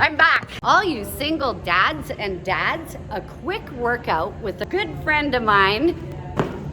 I'm back. All you single dads and dads, a quick workout with a good friend of mine,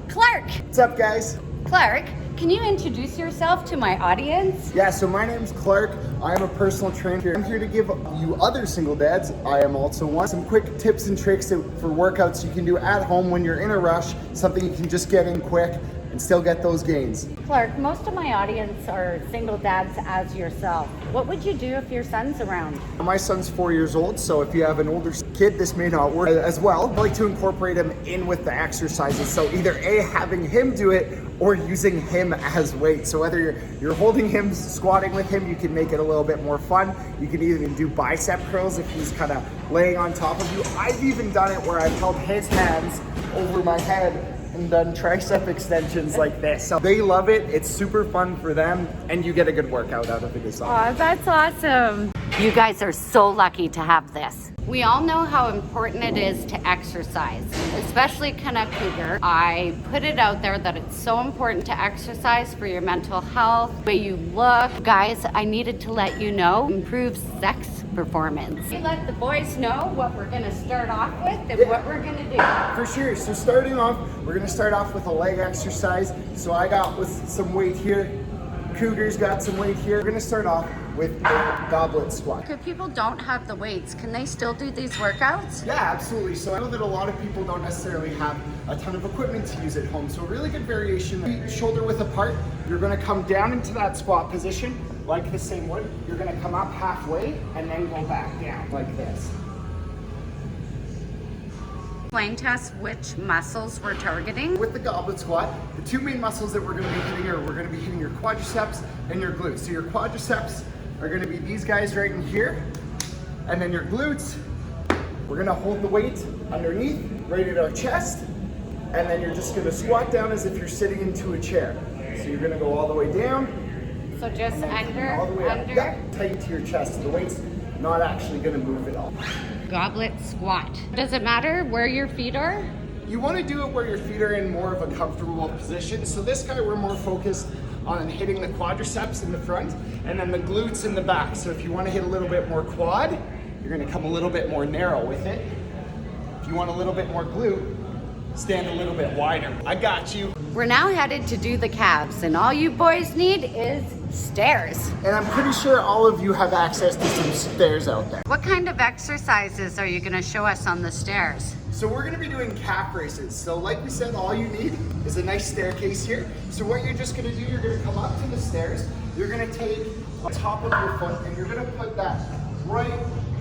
Clark. What's up, guys? Clark, can you introduce yourself to my audience? Yeah, so my name's Clark. I'm a personal trainer. I'm here to give you other single dads, I am also one, some quick tips and tricks for workouts you can do at home when you're in a rush, something you can just get in quick and still get those gains. Clark, most of my audience are single dads as yourself. What would you do if your son's around? My son's 4 years old, so if you have an older kid, this may not work as well. I like to incorporate him in with the exercises, so either A, having him do it, or using him as weight. So whether you're holding him, squatting with him, you can make it a little bit more fun. You can even do bicep curls if he's kind of laying on top of you. I've even done it where I've held his hands over my head and done tricep extensions like this. So they love it, it's super fun for them, and you get a good workout out of it as well. Oh, that's awesome. You guys are so lucky to have this. We all know how important it is to exercise, especially Canuck Cougar. I put it out there that it's so important to exercise for your mental health, the way you look. Guys, I needed to let you know, improves sex performance. We let the boys know what we're gonna start off with and what we're gonna do. For sure, so starting off, we're gonna start off with a leg exercise. So I got with some weight here, Cougar's got some weight here. We're gonna start off with a goblet squat. If people don't have the weights, can they still do these workouts? Yeah, absolutely. So I know that a lot of people don't necessarily have a ton of equipment to use at home. So a really good variation, feet shoulder width apart. You're gonna come down into that squat position like the same would. You're gonna come up halfway and then go back down like this. Explain to us which muscles we're targeting. With the goblet squat, the two main muscles that we're gonna be hitting are we're gonna be hitting your quadriceps and your glutes. So your quadriceps are gonna be these guys right in here. And then your glutes, we're gonna hold the weight underneath, right at our chest. And then you're just gonna squat down as if you're sitting into a chair. So you're gonna go all the way down. So just under, All the way up. under. Yeah, tight to your chest. The weight's not actually gonna move at all. Goblet squat. Does it matter where your feet are? You want to do it where your feet are in more of a comfortable position. So this guy, we're more focused on hitting the quadriceps in the front and then the glutes in the back. So if you want to hit a little bit more quad, you're going to come a little bit more narrow with it. If you want a little bit more glute, stand a little bit wider. I got you. We're now headed to do the calves, and all you boys need is stairs. And I'm pretty sure all of you have access to some stairs out there. What kind of exercises are you gonna show us on the stairs? So we're gonna be doing calf raises. So like we said, all you need is a nice staircase here. So what you're just gonna do, you're gonna come up to the stairs, you're gonna take the top of your foot and you're gonna put that right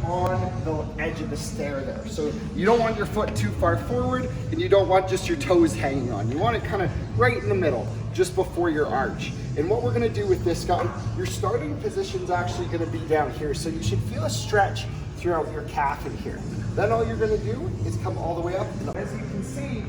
on the edge of the stair there. So you don't want your foot too far forward and you don't want just your toes hanging on. You want it kind of right in the middle, just before your arch. And what we're gonna do with this guy, your starting position's actually gonna be down here. So you should feel a stretch throughout your calf in here. Then all you're gonna do is come all the way up. As you can see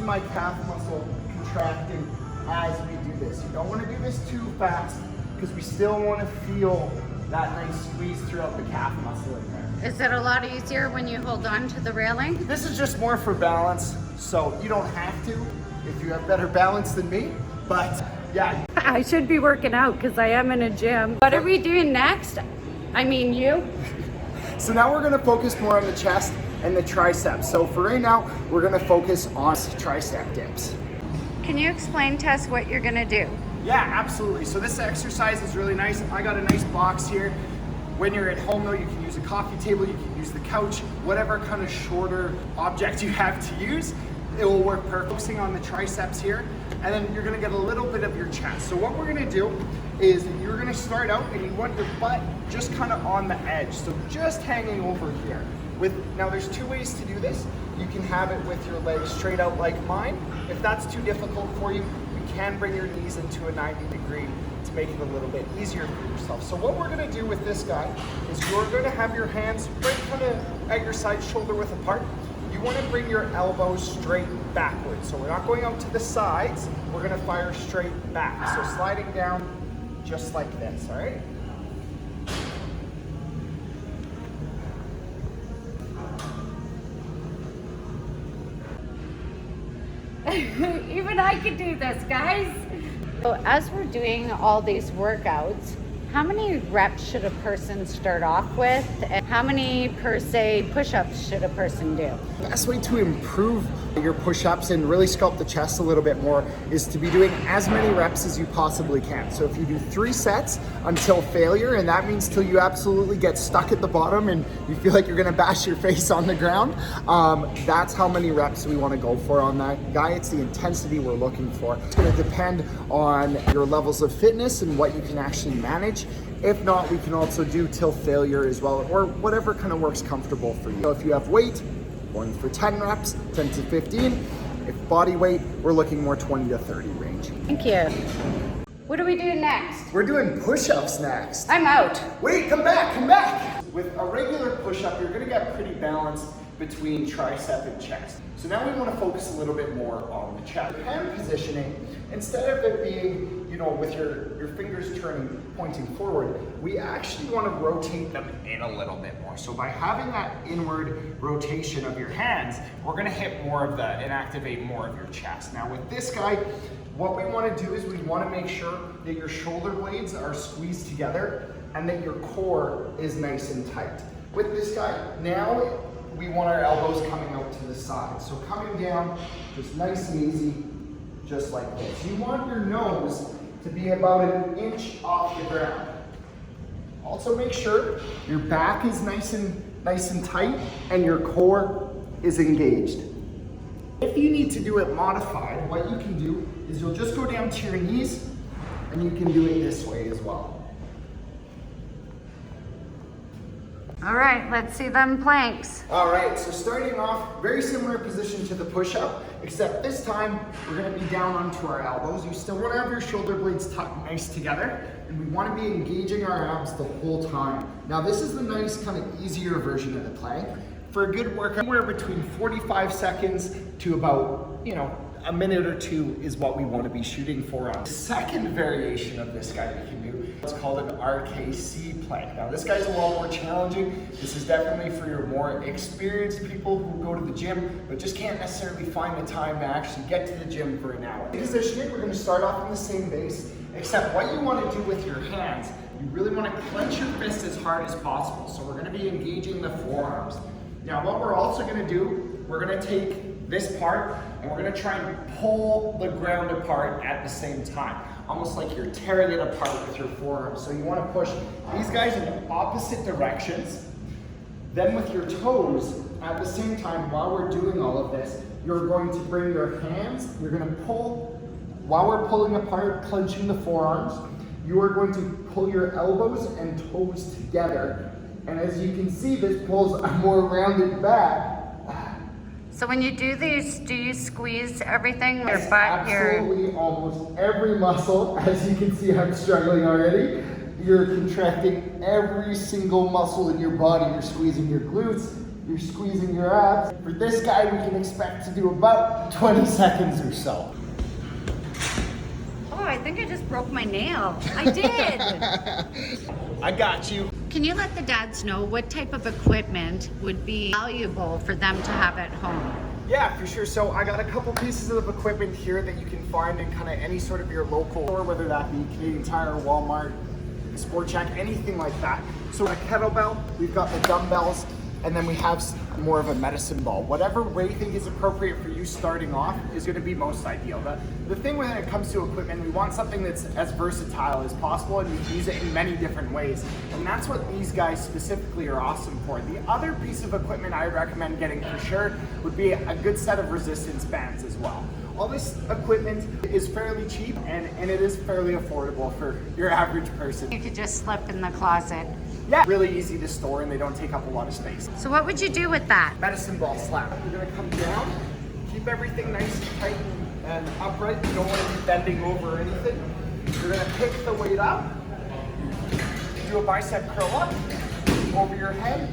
my calf muscle contracting as we do this. You don't wanna do this too fast because we still wanna feel that nice squeeze throughout the calf muscle in there. Is it a lot easier when you hold on to the railing? This is just more for balance, so you don't have to if you have better balance than me, but yeah. I should be working out because I am in a gym. What are we doing next? I mean you. So now we're gonna focus more on the chest and the triceps. So for right now, we're gonna focus on tricep dips. Can you explain to us what you're gonna do? Yeah, absolutely. So this exercise is really nice. I got a nice box here. When you're at home though, you can use a coffee table, you can use the couch, whatever kind of shorter object you have to use, it will work perfect. Focusing on the triceps here, and then you're gonna get a little bit of your chest. So what we're gonna do is you're gonna start out and you want your butt just kind of on the edge. So just hanging over here. Now there's two ways to do this. You can have it with your legs straight out like mine. If that's too difficult for you, can bring your knees into a 90-degree to make it a little bit easier for yourself. So what we're gonna do with this guy is you're gonna have your hands right kind of at your side, shoulder width apart. You wanna bring your elbows straight backwards. So we're not going out to the sides, we're gonna fire straight back. So sliding down just like this, all right? Even I can do this, guys. So as we're doing all these workouts, How many reps should a person start off with? And how many per se push-ups should a person do? The best way to improve your push-ups and really sculpt the chest a little bit more is to be doing as many reps as you possibly can. So if you do 3 sets until failure, and that means till you absolutely get stuck at the bottom and you feel like you're gonna bash your face on the ground, that's how many reps we wanna go for on that guy. It's the intensity we're looking for. It's gonna depend on your levels of fitness and what you can actually manage. If not, we can also do till failure as well, or whatever kind of works comfortable for you. So if you have weight, going for 10 reps, 10 to 15. If body weight, we're looking more 20 to 30 range. Thank you. What do we do next? We're doing push-ups next. I'm out. Wait, come back, come back. With a regular push-up, you're gonna get pretty balanced between tricep and chest. So now we wanna focus a little bit more on the chest. Hand positioning, instead of it being, with your fingers turning, pointing forward, we actually wanna rotate them in a little bit more. So by having that inward rotation of your hands, we're gonna hit more of and activate more of your chest. Now with this guy, what we wanna do is we wanna make sure that your shoulder blades are squeezed together and that your core is nice and tight. With this guy, now we want our elbows coming out to the side. So coming down, just nice and easy, just like this. You want your nose to be about 1 inch off the ground. Also make sure your back is nice and tight and your core is engaged. If you need to do it modified, what you can do is you'll just go down to your knees and you can do it this way as well. All right, let's see them planks. All right, so starting off, very similar position to the push-up, except this time we're gonna be down onto our elbows. You still wanna have your shoulder blades tucked nice together, and we wanna be engaging our abs the whole time. Now this is the nice, kind of easier version of the plank. For a good workout, anywhere between 45 seconds to about, a minute or 2 is what we want to be shooting for on. The second variation of this guy we can do, it's called an RKC plank. Now this guy's a lot more challenging. This is definitely for your more experienced people who go to the gym, but just can't necessarily find the time to actually get to the gym for an hour. Positioning, we're going to start off on the same base, except what you want to do with your hands, you really want to clench your fist as hard as possible. So we're going to be engaging the forearms. Now what we're also going to do, we're going to take this part and we're going to try and pull the ground apart at the same time, almost like you're tearing it apart with your forearms. So you want to push these guys in opposite directions. Then with your toes at the same time, while we're doing all of this, you're going to bring your hands, you're going to pull, while we're pulling apart, clenching the forearms, you are going to pull your elbows and toes together. And as you can see, this pulls a more rounded back. So when you do these, do you squeeze everything? Your Yes, butt, absolutely, almost every muscle. As you can see, I'm struggling already. You're contracting every single muscle in your body. You're squeezing your glutes, you're squeezing your abs. For this guy, we can expect to do about 20 seconds or so. Oh, I think I just broke my nail. I did. I got you. Can you let the dads know what type of equipment would be valuable for them to have at home? Yeah, for sure. So I got a couple pieces of equipment here that you can find in kind of any sort of your local store, whether that be Canadian Tire, Walmart, Sport Check, anything like that. So a kettlebell, we've got the dumbbells, and then we have more of a medicine ball. Whatever way you think is appropriate for you starting off is gonna be most ideal. The thing when it comes to equipment, we want something that's as versatile as possible and we can use it in many different ways. And that's what these guys specifically are awesome for. The other piece of equipment I recommend getting for sure would be a good set of resistance bands as well. All this equipment is fairly cheap and it is fairly affordable for your average person. You could just slip in the closet. Yeah, really easy to store and they don't take up a lot of space. So what would you do with that? Medicine ball slap. You're gonna come down, keep everything nice and tight and upright. You don't want to be bending over or anything. You're gonna pick the weight up, do a bicep curl up, over your head.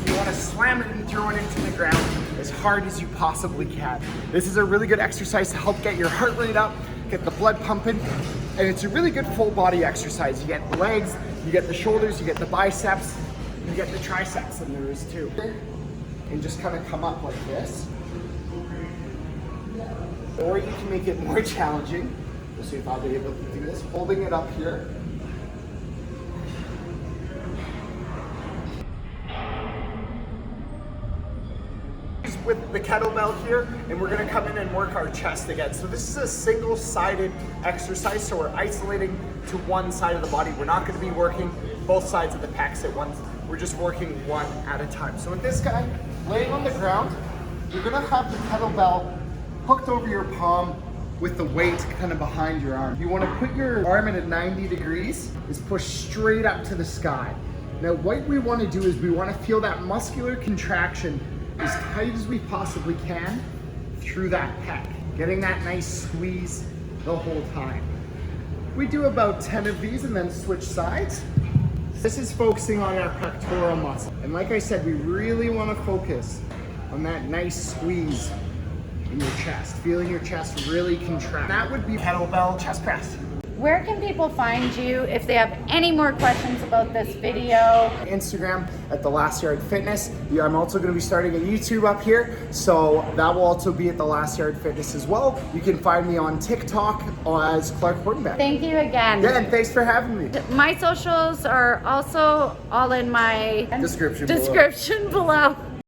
You want to slam it and throw it into the ground as hard as you possibly can. This is a really good exercise to help get your heart rate up, get the blood pumping, and it's a really good full body exercise. You get the legs, you get the shoulders, you get the biceps, you get the triceps in there too. And just kind of come up like this. Or you can make it more challenging. Let's see if I'll be able to do this. Holding it up here. with the kettlebell here, and we're gonna come in and work our chest again. So this is a single-sided exercise, so we're isolating to one side of the body. We're not gonna be working both sides of the pecs at once. We're just working one at a time. So with this guy, laying on the ground, you're gonna have the kettlebell hooked over your palm with the weight kind of behind your arm. You wanna put your arm at a 90 degrees, is push straight up to the sky. Now what we wanna do is we wanna feel that muscular contraction as tight as we possibly can through that pec, getting that nice squeeze the whole time. We do about 10 of these and then switch sides. This is focusing on our pectoral muscle. And like I said, we really wanna focus on that nice squeeze in your chest, feeling your chest really contract. That would be kettlebell chest press. Where can people find you if they have any more questions about this video? Instagram at The Last Yard Fitness. Yeah, I'm also going to be starting a YouTube up here, so that will also be at The Last Yard Fitness as well. You can find me on TikTok as Clark Hortonbeck. Thank you again. Yeah, and thanks for having me. My socials are also all in my Description below.